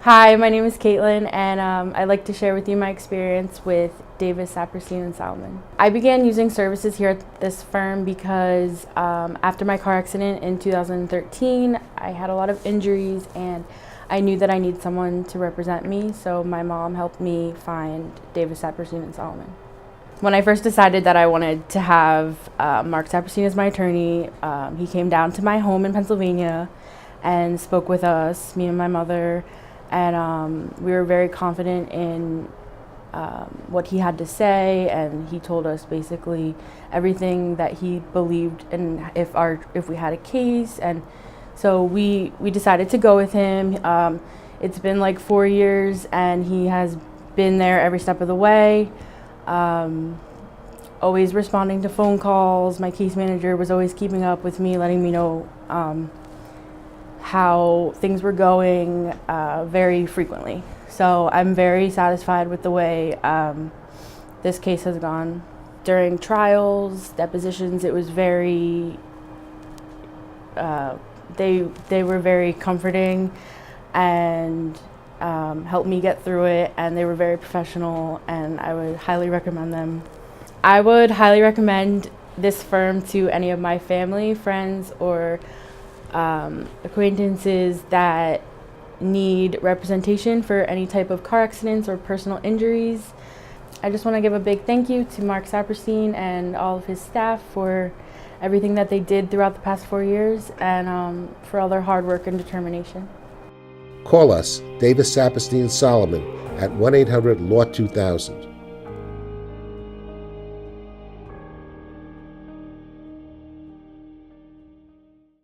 Hi, my name is Kaitlyn, and I'd like to share with you my experience with Saperstein Salomon. I began using services here at this firm because after my car accident in 2013, I had a lot of injuries and I knew that I needed someone to represent me, so my mom helped me find Saperstein Salomon. When I first decided that I wanted to have Mark Saperstein as my attorney, he came down to my home in Pennsylvania and spoke with us, me and my mother, and we were very confident in what he had to say, and he told us basically everything that he believed in if we had a case, and so we decided to go with him. It's been like 4 years, and he has been there every step of the way. Always responding to phone calls. My case manager was always keeping up with me, letting me know how things were going very frequently. So I'm very satisfied with the way this case has gone. During trials, depositions, it was very, they were very comforting and helped me get through it, and they were very professional, and I would highly recommend them. I would highly recommend this firm to any of my family, friends, or acquaintances that need representation for any type of car accidents or personal injuries. I just want to give a big thank you to Mark Saperstein and all of his staff for everything that they did throughout the past 4 years, and for all their hard work and determination. Call us, Saperstein Salomon, at 1-800-LAW-2000.